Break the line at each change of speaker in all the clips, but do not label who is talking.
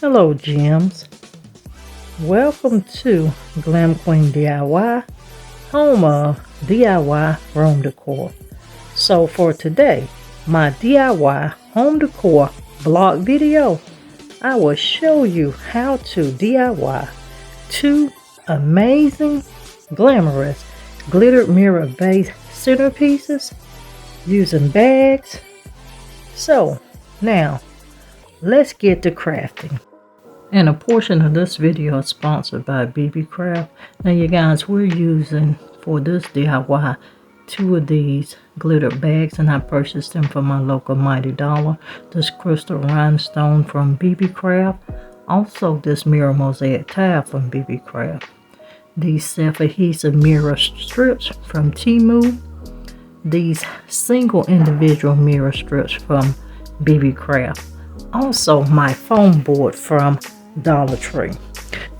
Hello gems, welcome to GlamQueenofDIY, home of DIY room decor. So for today, my DIY home decor vlog video, I will show you how to DIY two amazing glamorous glittered mirror vase centerpieces using bags. So now let's get to crafting. And a portion of this video is sponsored by BeeBeeCraft. Now you guys, we're using for this DIY two of these glitter bags, and I purchased them from my local Mighty Dollar. This crystal rhinestone from BeeBeeCraft. Also this mirror mosaic tile from BeeBeeCraft. These self-adhesive mirror strips from Temu. These single individual mirror strips from BeeBeeCraft. Also my foam board from Dollar Tree.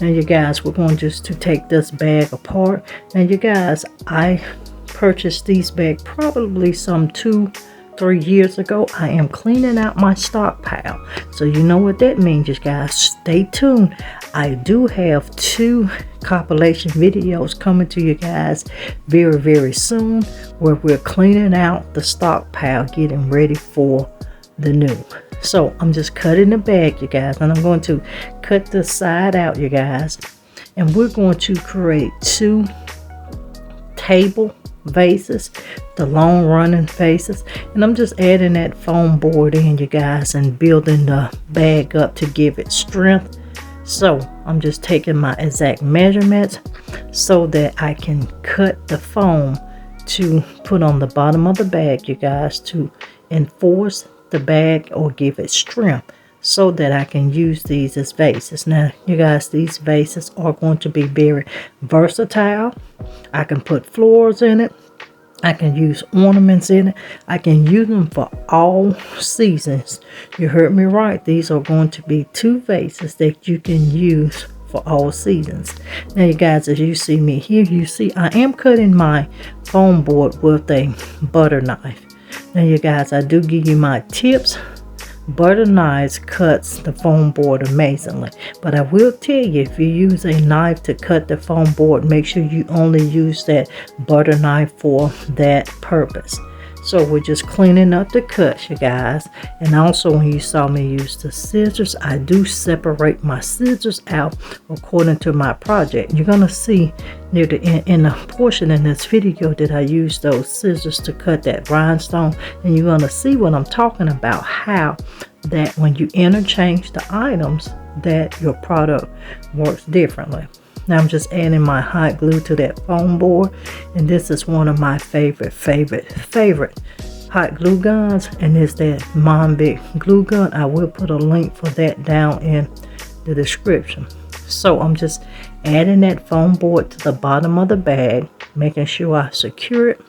Now you guys, we're going just to take this bag apart. Now you guys, I purchased these bags probably some 2-3 years ago. I am cleaning out my stockpile, so you know what that means, you guys. Stay tuned. I do have 2 compilation videos coming to you guys very soon, where we're cleaning out the stockpile, getting ready for the new. So I'm just cutting the bag, you guys, and I'm going to cut the side out, you guys, and we're going to create 2 table vases, the long running vases, and I'm just adding that foam board in, you guys, and building the bag up to give it strength. So I'm just taking my exact measurements so that I can cut the foam to put on the bottom of the bag, you guys, to enforce the bag or give it strength, so that I can use these as vases. Now you guys, these vases are going to be very versatile. I can put flowers in it, I can use ornaments in it, I can use them for all seasons. You heard me right, these are going to be 2 vases that you can use for all seasons. Now you guys, as you see me here, you see I am cutting my foam board with a butter knife. Now you guys, I do give you my tips. Butter knives cuts the foam board amazingly, but I will tell you, if you use a knife to cut the foam board, make sure you only use that butter knife for that purpose. So we're just cleaning up the cuts, you guys. And also, when you saw me use the scissors, I do separate my scissors out according to my project. You're gonna see near the end, in a portion in this video, that I use those scissors to cut that rhinestone, and you're gonna see what I'm talking about, how that when you interchange the items, that your product works differently. Now I'm just adding my hot glue to that foam board, and this is one of my favorite hot glue guns, and it's that Monvict glue gun. I will put a link for that down in the description. So I'm just adding that foam board to the bottom of the bag, making sure I secure it.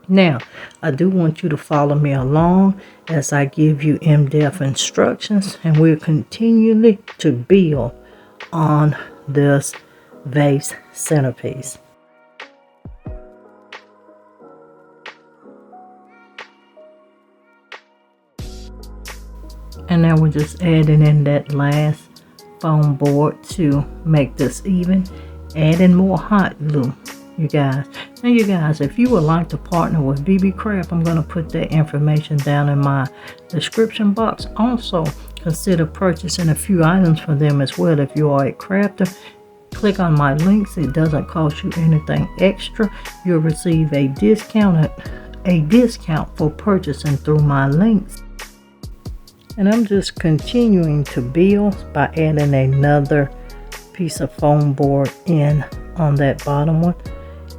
Now I do want you to follow me along as I give you in-depth instructions, and we're continually to build on this vase centerpiece. And now we're just adding in that last foam board to make this even, adding more hot glue, you guys. Now you guys, if you would like to partner with BeeBeeCraft, I'm going to put that information down in my description box. Also consider purchasing a few items for them as well. If you are a crafter, click on my links. It doesn't cost you anything extra. You'll receive a discount for purchasing through my links. And I'm just continuing to build by adding another piece of foam board in on that bottom one.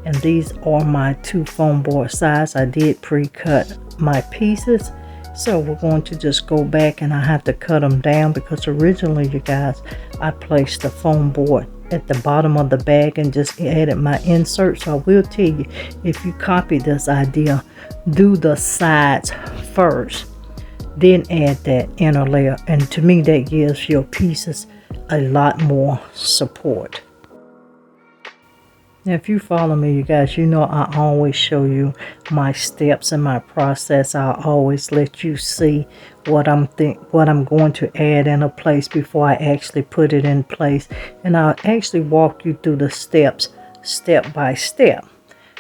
And these are my 2 foam board sides. I did pre-cut my pieces, so we're going to just go back, and I have to cut them down because originally, you guys, I placed the foam board at the bottom of the bag and just added my insert. So I will tell you, if you copy this idea, do the sides first, then add that inner layer, and to me that gives your pieces a lot more support. Now, if you follow me, you guys, you know I always show you my steps and my process. I always let you see what I'm going to add in a place before I actually put it in place. And I'll actually walk you through the steps step by step.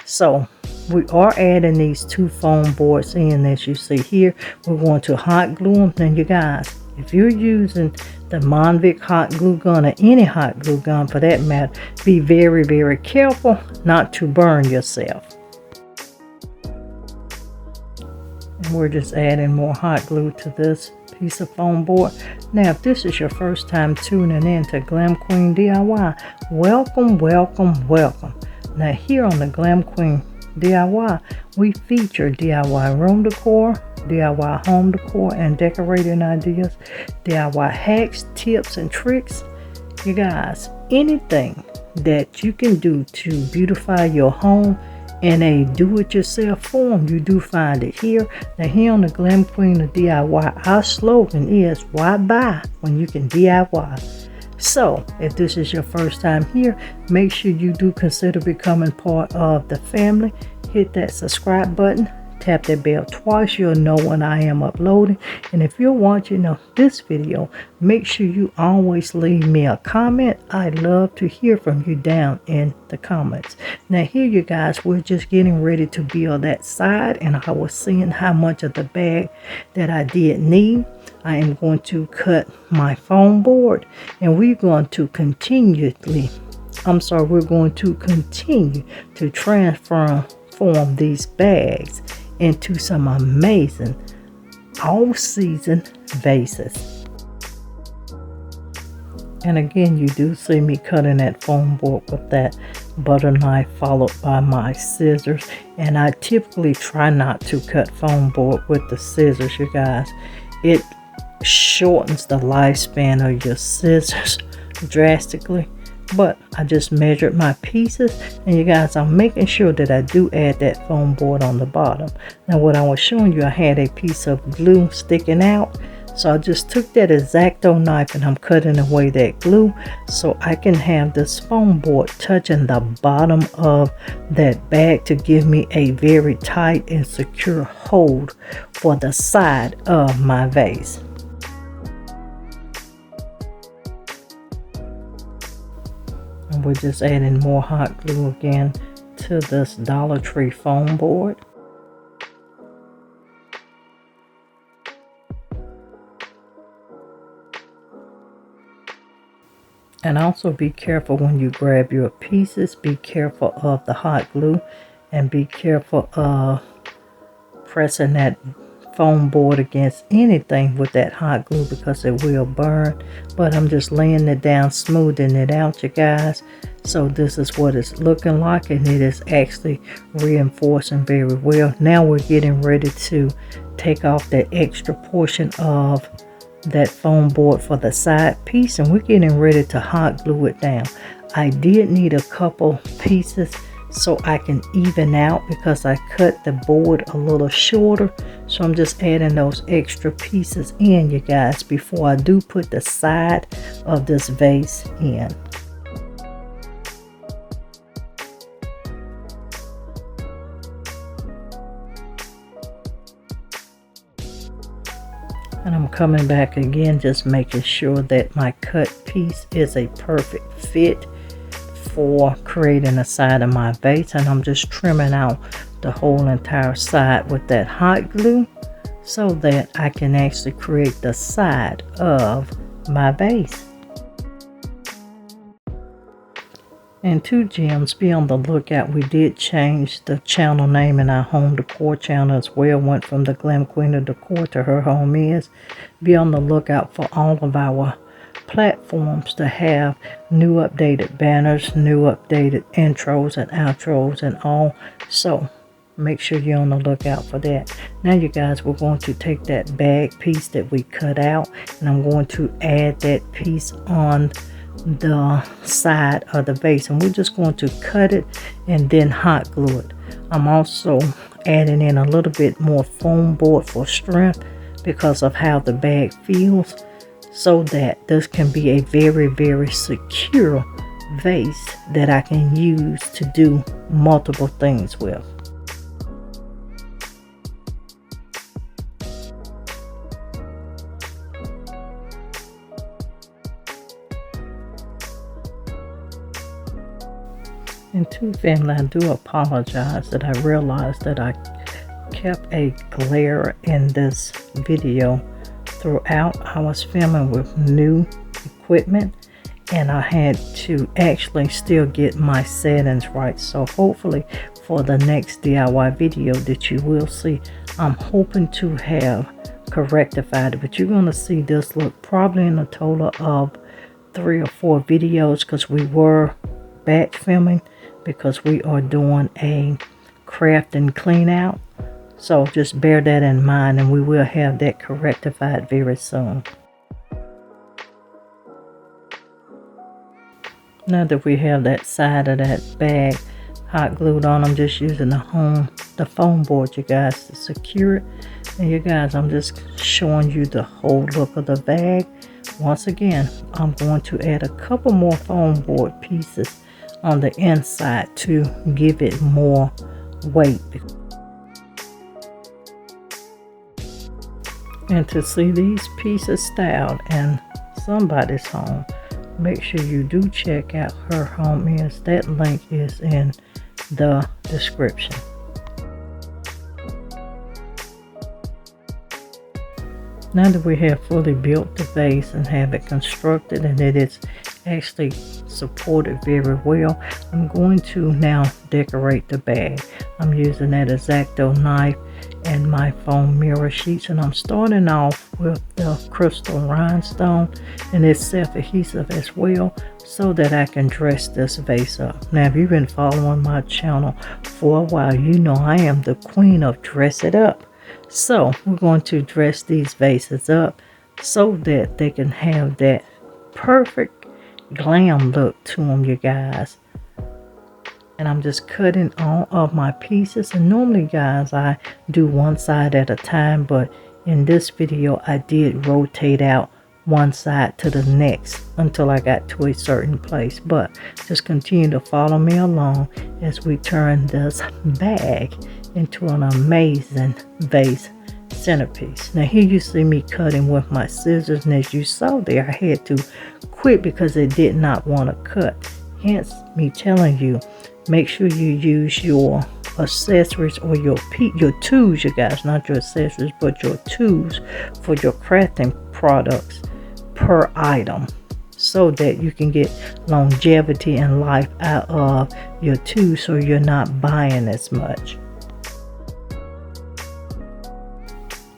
So we are adding these 2 foam boards in, as you see here. We're going to hot glue them. Now, you guys, if you're using the Monvict hot glue gun or any hot glue gun for that matter, be very, very careful not to burn yourself. And we're just adding more hot glue to this piece of foam board. Now, if this is your first time tuning in to Glam Queen DIY, welcome, welcome, welcome. Now, here on the Glam Queen DIY, we feature DIY room decor, DIY home decor and decorating ideas, DIY hacks, tips, and tricks. You guys, anything that you can do to beautify your home in a do-it-yourself form, you do find it here. Now, here on the Glam Queen of DIY, our slogan is, why buy when you can DIY? So, if this is your first time here, make sure you do consider becoming part of the family. Hit that subscribe button. Tap that bell twice. You'll know when I am uploading. And if you're watching this video, make sure you always leave me a comment. I love to hear from you down in the comments. Now here, you guys, we're just getting ready to build that side. And I was seeing how much of the bag that I did need. I am going to cut my foam board. And we're going to continue to transform these bags into some amazing all-season vases. And again, you do see me cutting that foam board with that butter knife followed by my scissors. And I typically try not to cut foam board with the scissors, you guys. It shortens the lifespan of your scissors drastically. But I just measured my pieces, and you guys, I'm making sure that I do add that foam board on the bottom. Now, what I was showing you, I had a piece of glue sticking out, so I just took that X-Acto knife and I'm cutting away that glue so I can have this foam board touching the bottom of that bag to give me a very tight and secure hold for the side of my vase. And we're just adding more hot glue again to this Dollar Tree foam board. And also be careful when you grab your pieces. Be careful of the hot glue and be careful of pressing that foam board against anything with that hot glue because it will burn. But I'm just laying it down, smoothing it out, you guys. So this is what it's looking like, and it is actually reinforcing very well. Now we're getting ready to take off that extra portion of that foam board for the side piece, and we're getting ready to hot glue it down. I did need a couple pieces so I can even out because I cut the board a little shorter. So I'm just adding those extra pieces in, you guys, before I do put the side of this vase in. And I'm coming back again, just making sure that my cut piece is a perfect fit for creating the side of my vase. And I'm just trimming out the whole entire side with that hot glue so that I can actually create the side of my vase. And 2 gems, be on the lookout. We did change the channel name in our home decor channel as well. Went from the Glam Queen of Decor to Her Home Is. Be on the lookout for all of our platforms to have new updated banners, new updated intros and outros and all. So make sure you're on the lookout for that. Now, you guys, we're going to take that bag piece that we cut out, and I'm going to add that piece on the side of the vase, and we're just going to cut it and then hot glue it. I'm also adding in a little bit more foam board for strength because of how the bag feels, so that this can be a very, very secure vase that I can use to do multiple things with. And to family, I do apologize that I realized that I kept a glare in this video throughout. I was filming with new equipment and I had to actually still get my settings right. So hopefully for the next DIY video that you will see, I'm hoping to have rectified it. But you're going to see this look probably in a total of 3 or 4 videos, because we were batch filming, because we are doing a craft and clean out. So just bear that in mind, and we will have that rectified very soon. Now that we have that side of that bag hot glued on, I'm just using the foam board, you guys, to secure it. And you guys, I'm just showing you the whole look of the bag. Once again, I'm going to add a couple more foam board pieces on the inside to give it more weight. And to see these pieces styled in somebody's home, make sure you do check out her home is. That link is in the description. Now that we have fully built the vase and have it constructed and it is actually supported very well, I'm going to now decorate the bag. I'm using that X-Acto knife and my foam mirror sheets, and I'm starting off with the crystal rhinestone, and it's self-adhesive as well, so that I can dress this vase up. Now if you've been following my channel for a while, you know I am the queen of dress it up. So we're going to dress these vases up so that they can have that perfect glam look to them, you guys. And I'm just cutting all of my pieces, and normally guys I do one side at a time, but in this video I did rotate out one side to the next until I got to a certain place. But just continue to follow me along as we turn this bag into an amazing vase centerpiece. Now here you see me cutting with my scissors, and as you saw there, I had to quit because it did not want to cut. Hence me telling you, make sure you use your accessories or your tools, you guys, not your accessories, but your tools for your crafting products per item, so that you can get longevity and life out of your tools, so you're not buying as much.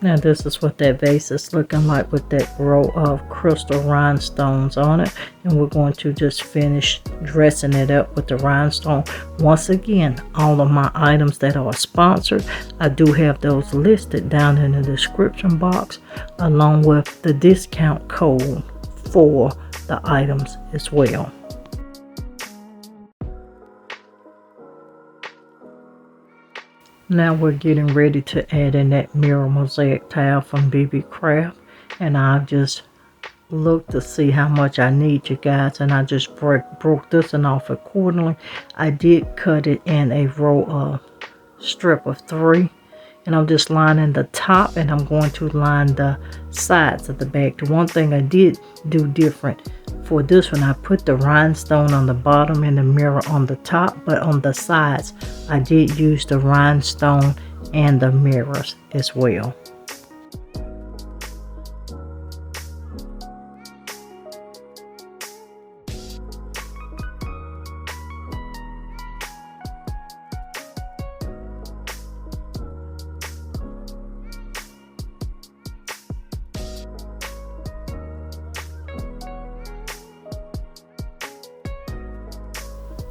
Now this is what that vase is looking like with that row of crystal rhinestones on it, and we're going to just finish dressing it up with the rhinestone. Once again, all of my items that are sponsored, I do have those listed down in the description box, along with the discount code for the items as well. Now we're getting ready to add in that mirror mosaic tile from BeeBeeCraft, and I've just looked to see how much I need, you guys, and I just broke this one off accordingly. I did cut it in a row of strip of 3, and I'm just lining the top, and I'm going to line the sides of the bag. The one thing I did do different for this one, I put the rhinestone on the bottom and the mirror on the top, but on the sides I did use the rhinestone and the mirrors as well.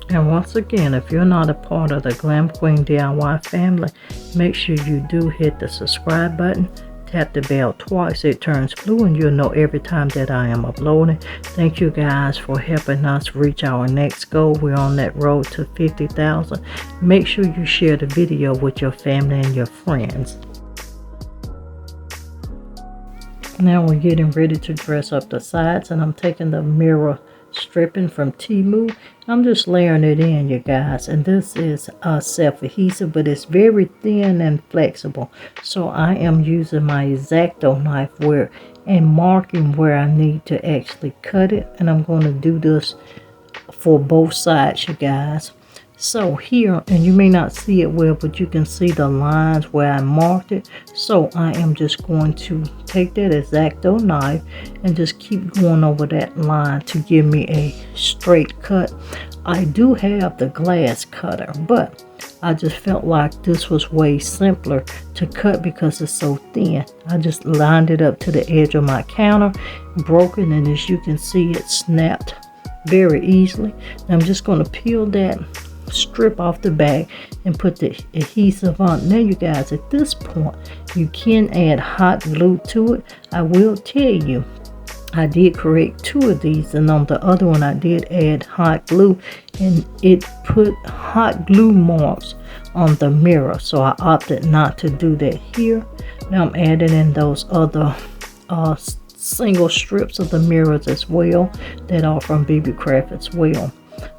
And once again, if you're not a part of the GlamQueenDIY family, make sure you do hit the subscribe button, tap the bell twice, it turns blue, and you'll know every time that I am uploading. Thank you guys for helping us reach our next goal. We're on that road to 50,000. Make sure you share the video with your family and your friends. Now we're getting ready to dress up the sides, and I'm taking the mirror stripping from Temu. I'm just layering it in, you guys, and this is self-adhesive, but it's very thin and flexible. So I am using my X-Acto knife and marking where I need to actually cut it, and I'm going to do this for both sides, you guys. So here, and you may not see it well, but you can see the lines where I marked it. So I am just going to take that X-Acto knife and just keep going over that line to give me a straight cut. I do have the glass cutter, but I just felt like this was way simpler to cut because it's so thin. I just lined it up to the edge of my counter, broke it, and as you can see, it snapped very easily. Now I'm just going to peel that strip off the back and put the adhesive on. Now you guys, at this point you can add hot glue to it. I will tell you, I did create 2 of these, and on the other one I did add hot glue, and it put hot glue marks on the mirror, so I opted not to do that here. Now I'm adding in those other single strips of the mirrors as well that are from BeeBeeCraft as well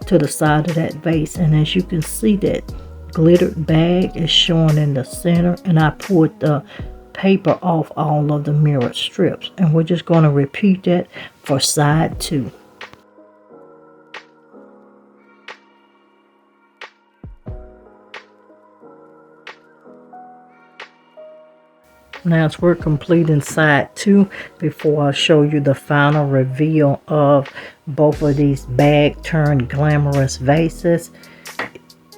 to the side of that vase. And as you can see, that glittered bag is showing in the center, and I pulled the paper off all of the mirrored strips, and we're just going to repeat that for side 2. Now as we're completing side 2, before I show you the final reveal of both of these bag turned glamorous vases,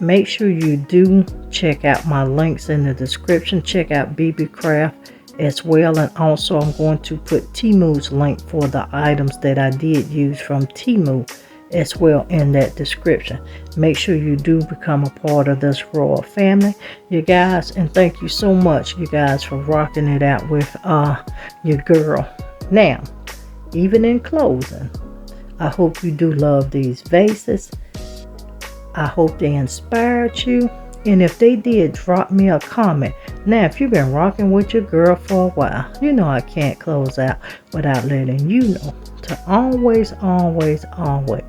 make sure you do check out my links in the description. Check out BeeBeeCraft as well, and also I'm going to put Temu's link for the items that I did use from Temu as well in that description. Make sure you do become a part of this royal family, you guys, and thank you so much, you guys, for rocking it out with your girl. Now, even in closing, I hope you do love these vases. I hope they inspired you, and if they did, drop me a comment. Now, if you've been rocking with your girl for a while, you know I can't close out without letting you know to always, always, always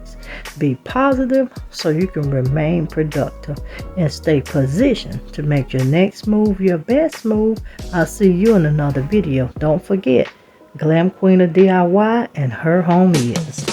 be positive so you can remain productive and stay positioned to make your next move your best move. I'll see you in another video. Don't forget, Glam Queen of DIY, and her home is.